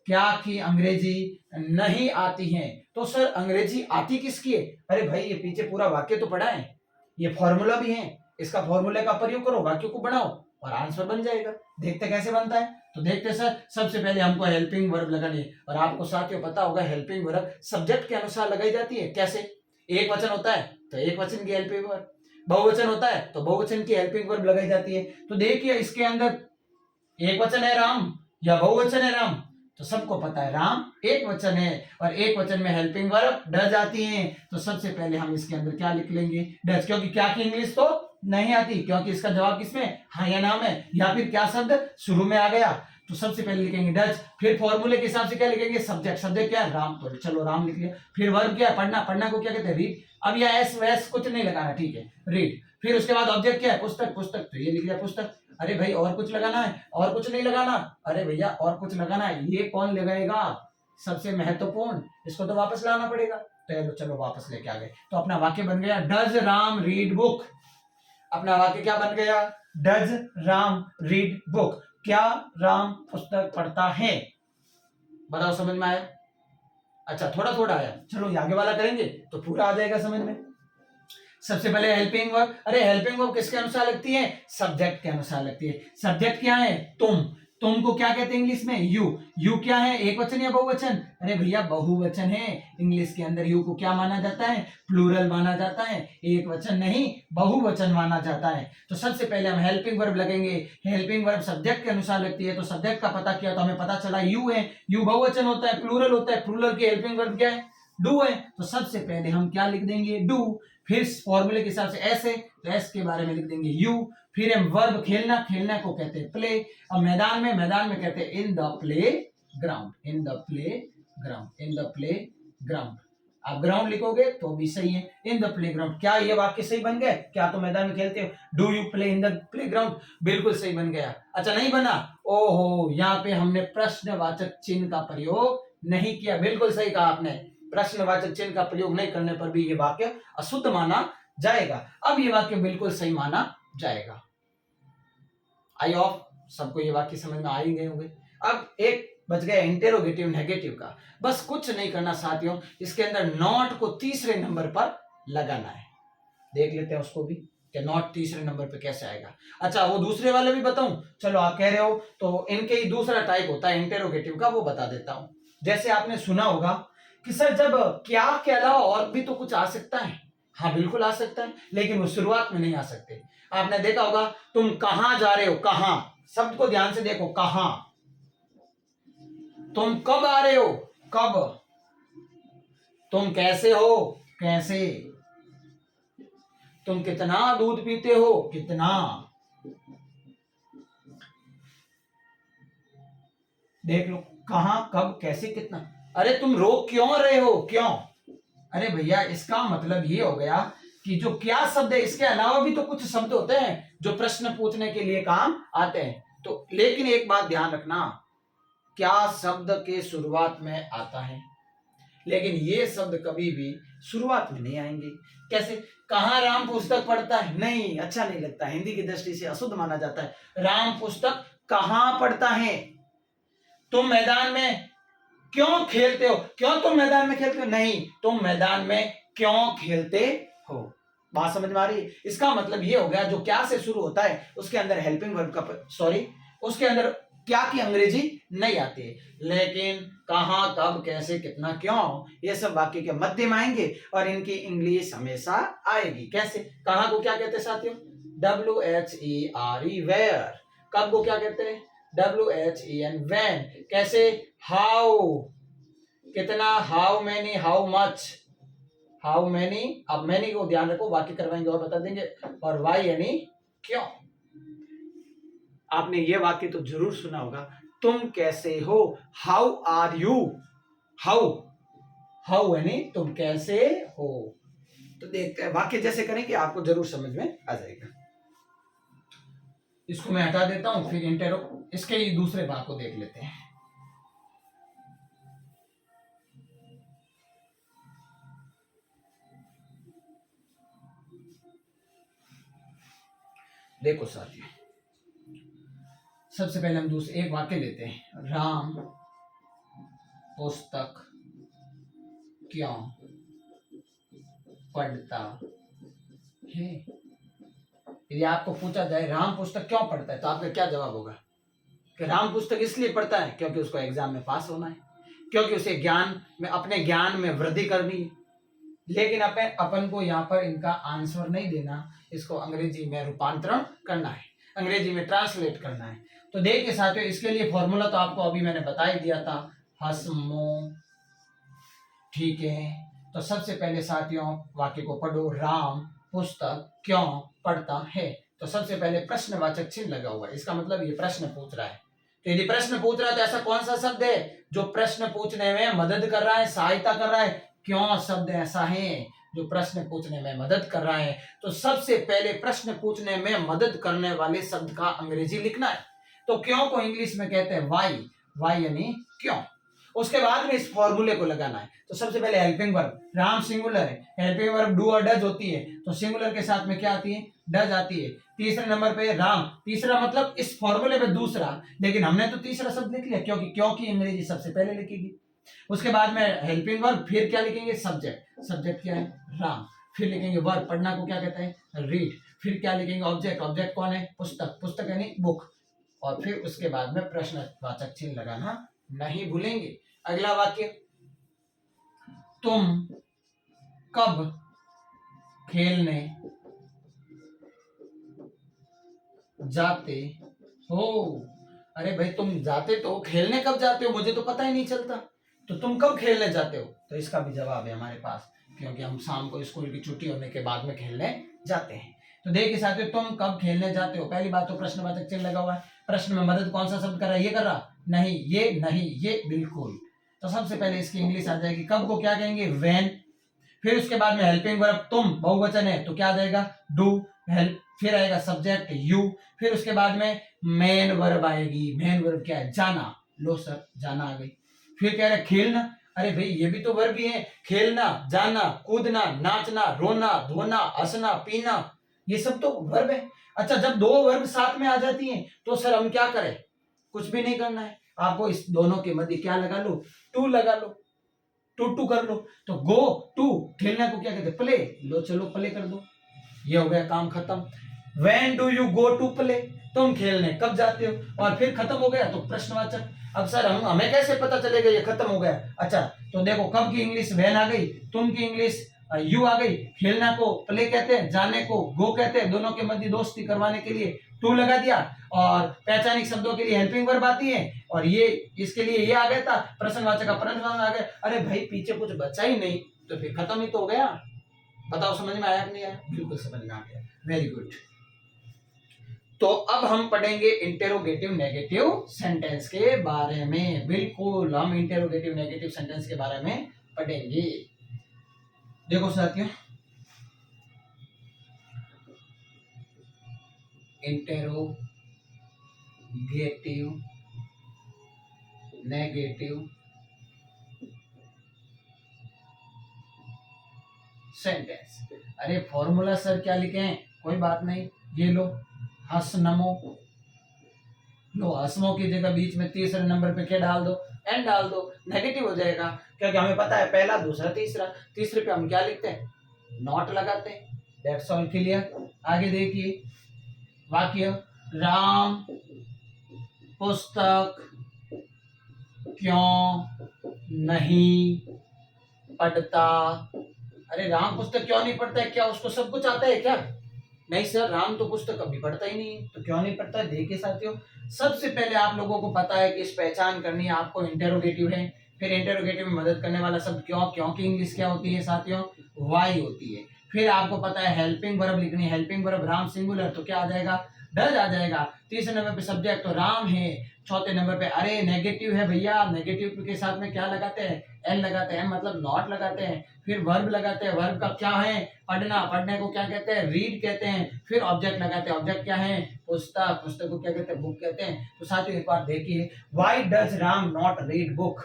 क्या की अंग्रेजी नहीं आती है। तो सर अंग्रेजी आती किसकी है? अरे भाई ये पीछे पूरा वाक्य तो पढ़ा है, ये फॉर्मूला भी है, इसका फॉर्मूले का प्रयोग करो, वाक्य को बनाओ और आंसर बन जाएगा। देखते कैसे बनता है। तो देखते सर, सबसे पहले हमको हेल्पिंग वर्ब लगानी है, और आपको साथियों पता होगा हेल्पिंग वर्ब सब्जेक्ट के अनुसार लगाई जाती है। कैसे? एक वचन होता है तो एक वचन की हेल्पिंग वर्ब, बहुवचन होता है तो बहुवचन की हेल्पिंग वर्ब लगाई जाती है। तो देखिए इसके अंदर एक वचन है राम या बहुवचन है राम, तो सबको पता है राम एक वचन है और एक वचन में हेल्पिंग वर्ब डज आती है। तो सबसे पहले हम इसके अंदर क्या लिख लेंगे? डज, क्योंकि क्या की इंग्लिश तो नहीं आती, क्योंकि इसका जवाब किसमें? हाँ या ना में, या फिर क्या शब्द शुरू में आ गया। तो सबसे पहले लिखेंगे डज, फिर फॉर्मूले के हिसाब से क्या लिखेंगे? सब्जेक्ट, सब्जेक्ट क्या है? राम, तो चलो राम लिख लिया। फिर वर्ब क्या है? पढ़ना, पढ़ना को क्या कहते हैं? रीड। अब यह एस वैस कुछ नहीं लगाना, ठीक है, रीड। फिर उसके बाद ऑब्जेक्ट क्या है? पुस्तक, पुस्तक, तो ये लिख लिया पुस्तक। अरे भाई और कुछ लगाना है? और कुछ नहीं लगाना। अरे भैया और कुछ लगाना है, ये कौन लगाएगा? सबसे महत्वपूर्ण, इसको तो वापस लाना पड़ेगा। तो चलो वापस लेके आ गए। तो अपना वाक्य बन गया डज राम रीड बुक। अपना वाक्य क्या बन गया? Does Ram read book. क्या राम पुस्तक पढ़ता है? बताओ समझ में आया? अच्छा थोड़ा थोड़ा आया, चलो ये आगे वाला करेंगे तो पूरा आ जाएगा समझ में। सबसे पहले हेल्पिंग वर्ब। अरे हेल्पिंग वर्ब किसके अनुसार लगती है? सब्जेक्ट के अनुसार लगती है। सब्जेक्ट क्या है? तुम। तुम को क्या कहते हैं इंग्लिश में? यू। यू क्या है? एक वचन या बहुवचन? अरे भैया बहुवचन है। इंग्लिश के अंदर यू को क्या माना जाता है? प्लूरल माना जाता है, एक वचन नहीं बहुवचन माना जाता है। तो सबसे पहले हम हेल्पिंग वर्ब लगेंगे। हेल्पिंग वर्ब सब्जेक्ट के अनुसार लगती है, तो सब्जेक्ट का पता किया तो हमें पता चला यू है। यू बहुवचन होता है, प्लूरल होता है, प्लूरल की हेल्पिंग वर्ब क्या है? डू है। तो सबसे पहले हम क्या लिख देंगे? डू। फिर फॉर्मूले के हिसाब से एस है तो एस के बारे में लिख देंगे यू। फिर हम वर्ब खेलना, खेलना को कहते हैं प्ले। अब मैदान में कहते हैं in the play ground. In the play ground, in the play ground. आप ग्राउंड लिखोगे तो भी सही है, इन द प्ले ग्राउंड। क्या ये वाक्य सही बन गया? क्या तुम मैदान में खेलते हो? Do you play in the play ground? बिल्कुल सही बन गया। अच्छा नहीं बना? ओहो, यहाँ पे हमने प्रश्नवाचक चिन्ह का प्रयोग नहीं किया। बिल्कुल सही कहा आपने, प्रश्नवाचक चिन्ह का प्रयोग नहीं करने पर भी ये वाक्य अशुद्ध माना जाएगा। अब ये वाक्य बिल्कुल सही माना जाएगा। आई ऑफ सबको ये वाक्य समझ में आ ही गए होंगे। अब एक बच गया इंटेरोगेटिव नेगेटिव का। बस कुछ नहीं करना साथियों, इसके अंदर नॉट को तीसरे नंबर पर लगाना है। देख लेते हैं उसको भी कि नॉट तीसरे नंबर पे कैसे आएगा। अच्छा वो दूसरे वाले भी बताऊं? चलो आप कह रहे हो तो इनके ही दूसरा टाइप होता है इंटेरोगेटिव का, वो बता देता हूं। जैसे आपने सुना होगा कि सर जब क्या के अलावा और भी तो कुछ आ सकता है। हाँ बिल्कुल आ सकता है, लेकिन वो शुरुआत में नहीं आ सकते। आपने देखा होगा तुम कहां जा रहे हो, कहां, शब्द को ध्यान से देखो, कहां। तुम कब आ रहे हो, कब। तुम कैसे हो, कैसे। तुम कितना दूध पीते हो, कितना। देख लो, कहां, कब, कैसे, कितना। अरे तुम रो क्यों रहे हो, क्यों। अरे भैया इसका मतलब ये हो गया कि जो क्या शब्द है इसके अलावा भी तो कुछ शब्द होते हैं जो प्रश्न पूछने के लिए काम आते हैं। तो लेकिन एक बात ध्यान रखना, क्या शब्द के शुरुआत में आता है, लेकिन ये शब्द कभी भी शुरुआत में नहीं आएंगे। कैसे? कहां राम पुस्तक पढ़ता है? नहीं, अच्छा नहीं लगता, हिंदी की दृष्टि से अशुद्ध माना जाता है। राम पुस्तक कहां पढ़ता है? तुम मैदान में क्यों खेलते हो? क्यों तुम मैदान में खेलते हो? नहीं, तुम मैदान में क्यों खेलते हो? बात समझ में आ रही है? इसका मतलब ये हो गया जो क्या से शुरू होता है उसके अंदर हेल्पिंग वर्ब का उसके अंदर क्या की अंग्रेजी नहीं आती है, लेकिन कहां, कब, कैसे, कितना, क्यों ये सब वाक्य के मध्य में आएंगे और इनकी इंग्लिश हमेशा आएगी। कैसे? कहां को क्या कहते हैं साथियों? WHERE where. कब को क्या कहते हैं? WHEN when. कैसे? हाउ, कितना, how many, how much, how many. अब मेनी को ध्यान रखो, वाक्य करवाएंगे और बता देंगे। और वाई यानी क्यों। आपने ये वाक्य तो जरूर सुना होगा, तुम कैसे हो, how are you. How, how यानी तुम कैसे हो। तो देखते हैं वाक्य जैसे करेंगे आपको जरूर समझ में आ जाएगा। इसको मैं हटा देता हूं, फिर इसके ही दूसरे भाग को देख लेते हैं। देखो साथियों, सबसे पहले हम दूसरे एक वाक्य लेते हैं। राम पुस्तक क्यों पढ़ता है। यदि आपको पूछा जाए राम पुस्तक क्यों पढ़ता है तो आपका क्या जवाब होगा? कि राम पुस्तक इसलिए पढ़ता है क्योंकि उसको एग्जाम में पास होना है, क्योंकि उसे ज्ञान में, अपने ज्ञान में वृद्धि करनी है। लेकिन अपन को यहाँ पर इनका आंसर नहीं देना, इसको अंग्रेजी में रूपांतरण करना है, अंग्रेजी में ट्रांसलेट करना है। तो देखिए साथियों, इसके लिए फॉर्मूला तो आपको अभी मैंने बता ही दिया था, हसमो। ठीक है, तो सबसे पहले साथियों वाक्य को पढ़ो, राम पुस्तक क्यों पढ़ता है। तो सबसे पहले प्रश्नवाचक चिन्ह लगा हुआ है, इसका मतलब ये प्रश्न पूछ रहा है। तो यदि प्रश्न पूछ रहा है तो ऐसा कौन सा शब्द है जो प्रश्न पूछने में मदद कर रहा है, सहायता कर रहा है? क्यों शब्द ऐसा है जो प्रश्न पूछने में मदद कर रहा है। तो सबसे पहले प्रश्न पूछने में मदद करने वाले शब्द का अंग्रेजी लिखना है। तो क्यों को इंग्लिश में कहते हैं वाई। वाई यानी क्यों। उसके बाद में इस फॉर्मूले को लगाना है। तो सबसे पहले हेल्पिंग वर्ब, राम सिंगुलर है, हेल्पिंग वर्ब डू और डज होती है, तो सिंगुलर के साथ में क्या आती है, डज आती है। तीसरे नंबर पे राम, तीसरा मतलब इस फॉर्मूले पे दूसरा, लेकिन हमने तो तीसरा शब्द लिख लिया क्योंकि अंग्रेजी सबसे पहले लिखेगी। उसके बाद में हेल्पिंग वर्ब, फिर क्या लिखेंगे, सब्जेक्ट, सब्जेक्ट क्या है, राम, फिर लिखेंगे वर्ब, पढ़ना को क्या कहते हैं, रीड, फिर क्या लिखेंगे, ऑब्जेक्ट, ऑब्जेक्ट कौन है, पुस्तक, पुस्तक यानी बुक, और फिर उसके बाद में प्रश्नवाचक चिन्ह लगाना नहीं भूलेंगे। अगला वाक्य, तुम कब खेलने जाते हो। अरे भाई तुम जाते तो खेलने कब जाते हो, मुझे तो पता ही नहीं चलता, तो तुम कब खेलने जाते हो, तो इसका भी जवाब है हमारे पास, क्योंकि हम शाम को स्कूल की छुट्टी होने के बाद में खेलने जाते हैं। तो देखिए साथियों, तुम कब खेलने जाते हो, पहली बात तो प्रश्नवाचक चिन्ह लगा हुआ है, प्रश्न में मदद कौन सा शब्द कर रहा है, ये कर रहा, नहीं, ये नहीं, ये बिल्कुल। तो सबसे पहले इसकी इंग्लिश आ जाएगी, कब को क्या कहेंगे, व्हेन, फिर उसके बाद में हेल्पिंग वर्ब, तुम बहुवचन है तो क्या आ जाएगा, डू, हेल्प, फिर आएगा सब्जेक्ट यू, फिर उसके बाद में मेन वर्ब आएगी, मेन वर्ब क्या है, जाना, लो सर जाना आ गई, फिर कह रहे खेलना, अरे भाई ये भी तो वर्ब ही है, खेलना, जाना, कूदना, नाचना, रोना, धोना, हंसना, पीना, ये सब तो वर्ब है। अच्छा, जब दो वर्ब साथ में आ जाती हैं तो सर हम क्या करें, कुछ भी नहीं करना है, आपको इस दोनों के मध्य क्या लगा लो, टू लगा लो, टू कर लो, तो गो टू, खेलने को क्या कहते हैं, प्ले, लो चलो प्ले कर दो, ये हो गया काम खत्म। When do you go to play, तुम खेलने कब जाते हो, और फिर खत्म हो गया तो प्रश्नवाचक। अब सर हमें कैसे पता चलेगा ये खत्म हो गया, अच्छा तो देखो कब की इंग्लिश वैन आ गई, तुम की इंग्लिश यू आ गई, खेलना को प्ले कहते हैं, जाने को गो कहते हैं, दोनों के मध्य दोस्ती करवाने के लिए टू लगा दिया, और पहचानिक शब्दों के लिए हेल्पिंग वर्ब आती है, और ये इसके लिए ये आ गया था, प्रश्नवाचक का प्रश्नवाचक आ गया, अरे भाई पीछे कुछ बचा ही नहीं, तो फिर खत्म ही तो हो गया। बताओ समझ में आया कि नहीं आया, बिल्कुल समझ में आ गया, वेरी गुड। तो अब हम पढ़ेंगे इंटेरोगेटिव नेगेटिव सेंटेंस के बारे में, बिल्कुल हम इंटेरोगेटिव नेगेटिव सेंटेंस के बारे में पढ़ेंगे। देखो साथियों, इंटेरोगेटिव नेगेटिव सेंटेंस, अरे फॉर्मूला सर क्या लिखे हैं, कोई बात नहीं, ये लो हसनमो, लो हसमो की जगह बीच में तीसरे नंबर पे क्या डाल दो, एन डाल दो, नेगेटिव हो जाएगा, क्योंकि हमें पता है पहला दूसरा तीसरा, तीसरे पे हम क्या लिखते हैं, नॉट लगाते हैं, दैट्स ऑल क्लियर। आगे देखिए वाक्य, राम पुस्तक क्यों नहीं पढ़ता, अरे राम पुस्तक क्यों नहीं पढ़ता है, क्या उसको सब कुछ आता है क्या, नहीं सर राम तो पुस्तक कभी पढ़ता ही नहीं, तो क्यों नहीं पढ़ता है। देखिए साथियों, सबसे पहले आप लोगों को पता है कि इस पहचान करनी है आपको, इंटेरोगेटिव है, फिर इंटेरोगेटिव में मदद करने वाला शब्द क्यों की इंग्लिश क्या होती है साथियों, वाई होती है, फिर आपको पता है हेल्पिंग वर्ब लिखनी है, हेल्पिंग वर्ब राम सिंगुलर तो क्या आ जाएगा, डज आ जाएगा, तीसरे नंबर पे सब्जेक्ट तो राम है, चौथे नंबर पे अरे नेगेटिव है भैया, नेगेटिव के साथ में क्या लगाते हैं, एन लगाते हैं, मतलब नॉट लगाते हैं, फिर वर्ब लगाते हैं, वर्ब का क्या है, पढ़ना, पढ़ने को क्या कहते हैं, रीड कहते हैं, फिर ऑब्जेक्ट लगाते हैं, ऑब्जेक्ट क्या है, पुस्तक, पुस्तक को क्या कहते हैं, बुक कहते हैं। तो साथियों एक बार देखिए, why does Ram not read book,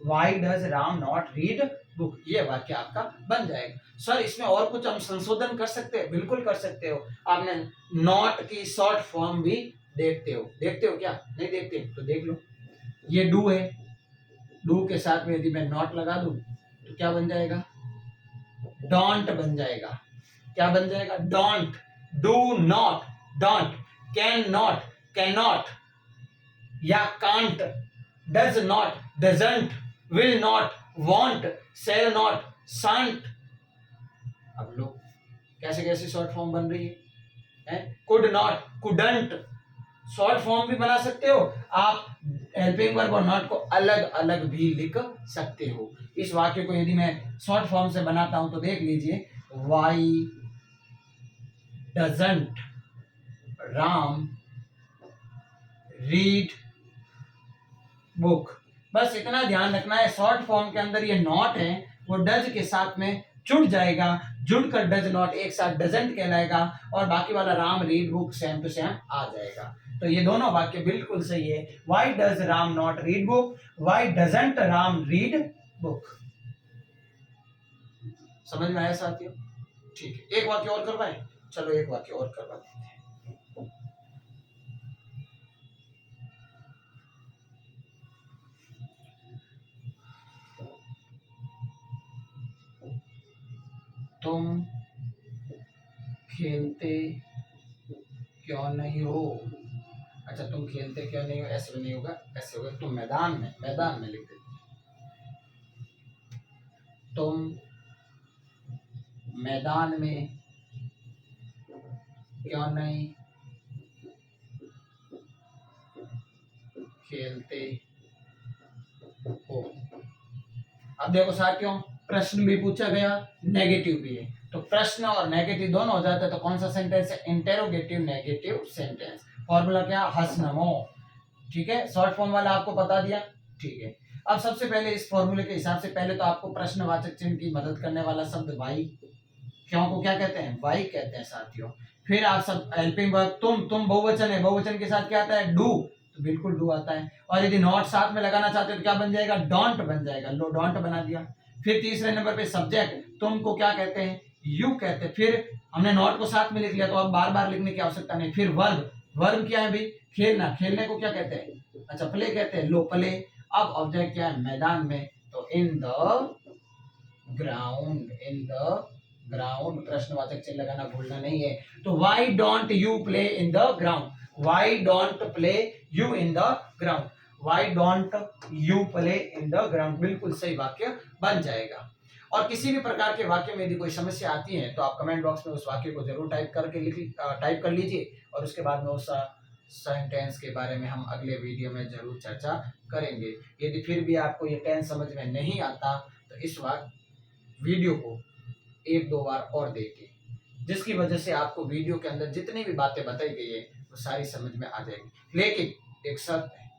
why does Ram not read book, ये वाक्य आपका बन जाएगा। सर इसमें और कुछ हम संशोधन कर सकते हैं, बिल्कुल कर सकते हो, आपने नॉट की शॉर्ट फॉर्म भी देखते हो क्या, नहीं देखते तो देख लो, ये डू है, डू के साथ में यदि मैं नॉट लगा दूं तो क्या बन जाएगा, डोंट बन जाएगा, क्या बन जाएगा, don't, do not, don't, can not, can not, या can't, does not, doesn't, will not, won't, shall not, shan't. अब लो कैसे कैसे शॉर्ट फॉर्म बन रही है, could not, couldn't, short form भी बना सकते हो आप, हेल्पिंग वर्ब और नॉट को अलग अलग भी लिख सकते हो। इस वाक्य को यदि मैं शॉर्ट फॉर्म से बनाता हूं तो देख लीजिए, why doesn't Ram read book, बस इतना ध्यान रखना है, शॉर्ट फॉर्म के अंदर ये नॉट है वो डज के साथ में जुड़ जाएगा, जुड़कर डज नॉट एक साथ डजंट कहलाएगा, और बाकी वाला Ram read book same to same आ जाएगा। तो ये दोनों वाक्य बिल्कुल सही है। Why does Ram not read book, why doesn't Ram read book. समझ में आया साथियों? ठीक है, एक वाक्य और करवाएं। चलो एक वाक्य और करवा देते हैं। तुम खेलते क्यों नहीं हो? अच्छा, तुम खेलते क्यों नहीं हो ऐसे नहीं होगा, ऐसे होगा तुम मैदान में लिख देते। तुम मैदान में क्यों नहीं खेलते हो? अब देखो साथियों, प्रश्न भी पूछा गया, नेगेटिव भी है, तो प्रश्न और नेगेटिव दोनों हो जाते हैं, तो कौन सा सेंटेंस है? Interrogative negative sentence. फॉर्मूला क्या? हसनमो। ठीक है, शॉर्ट फॉर्म वाला आपको बता दिया। ठीक है, अब सबसे पहले इस फॉर्मूले के हिसाब से पहले तो आपको प्रश्नवाचक चिन्ह की मदद करने वाला शब्द वाई, क्यों को क्या कहते हैं? वाई कहते हैं साथियों। फिर आप सब हेल्पिंग वर्ब, तुम बहुवचन है, बहुवचन के साथ क्या आता है? डू, तो बिल्कुल डू आता है। और यदि नॉट साथ में लगाना चाहते हो तो क्या बन जाएगा? डोंट बन जाएगा। लो, डोंट बना दिया। फिर तीसरे नंबर पे सब्जेक्ट, तुमको क्या कहते हैं? यू कहते हैं। फिर हमने नॉट को साथ में लिख लिया, तो अब बार बार लिखने की आवश्यकता नहीं। फिर वर्ब, वर्ब क्या है भाई? खेलना, खेलने को क्या कहते हैं? अच्छा, प्ले कहते हैं। लो, प्ले। अब ऑब्जेक्ट क्या है? मैदान में, तो इन the ground, in the ground. प्रश्नवाचक चिन्ह लगाना भूलना नहीं है। तो why don't you play in the ground, why don't play you in the ground, why don't you play in the ground, बिल्कुल सही वाक्य बन जाएगा। और किसी भी प्रकार के वाक्य में यदि कोई समस्या आती है तो आप कमेंट बॉक्स में उस वाक्य को जरूर टाइप कर लीजिए, और उसके बाद में उस सेंटेंस के बारे में हम अगले वीडियो में जरूर चर्चा करेंगे। यदि फिर भी आपको ये टेंस समझ में नहीं आता तो इस वीडियो को एक दो बार और देखिए, जिसकी वजह से आपको वीडियो के अंदर जितनी भी बातें बताई गई है वो सारी समझ में आ जाएगी। लेकिन एक शर्त है,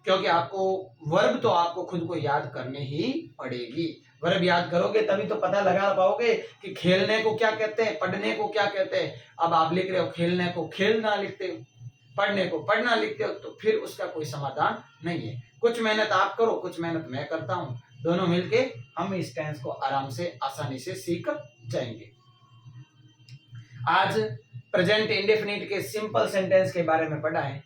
क्योंकि आपको वर्ब तो आपको खुद को याद करनी ही पड़ेगी। वर्ब याद करोगे तभी तो पता लगा पाओगे कि खेलने को क्या कहते हैं, पढ़ने को क्या कहते हैं। अब आप लिख रहे हो खेलने को खेलना लिखते हो, पढ़ने को पढ़ना लिखते हो, तो फिर उसका कोई समाधान नहीं है। कुछ मेहनत आप करो, कुछ मेहनत मैं करता हूं, दोनों मिलके हम इस टेंस को आराम से आसानी से सीख जाएंगे। आज प्रेजेंट इंडेफिनिट के सिंपल सेंटेंस के बारे में पढ़ा है,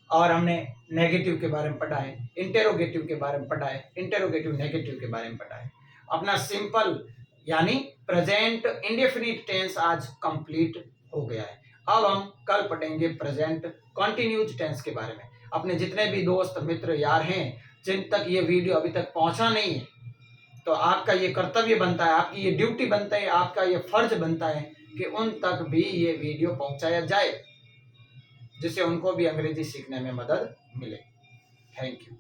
और हमने नेगेटिव के बारे में पढ़ा है, इंटेरोगेटिव के बारे में पढ़ा है, इंटेरोगेटिव नेगेटिव के बारे में पढ़ा है। अपना सिंपल यानी प्रेजेंट इंडेफिनिट टेंस आज कंप्लीट हो गया है। अब हम कल पढ़ेंगे प्रेजेंट कंटिन्यूज टेंस के बारे में। अपने जितने भी दोस्त मित्र यार हैं जिन तक ये वीडियो अभी तक पहुंचा नहीं है, तो आपका ये कर्तव्य बनता है, आपकी ये ड्यूटी बनता है, आपका ये फर्ज बनता है कि उन तक भी ये वीडियो पहुंचाया जाए, जिससे उनको भी अंग्रेजी सीखने में मदद मिले। Thank you.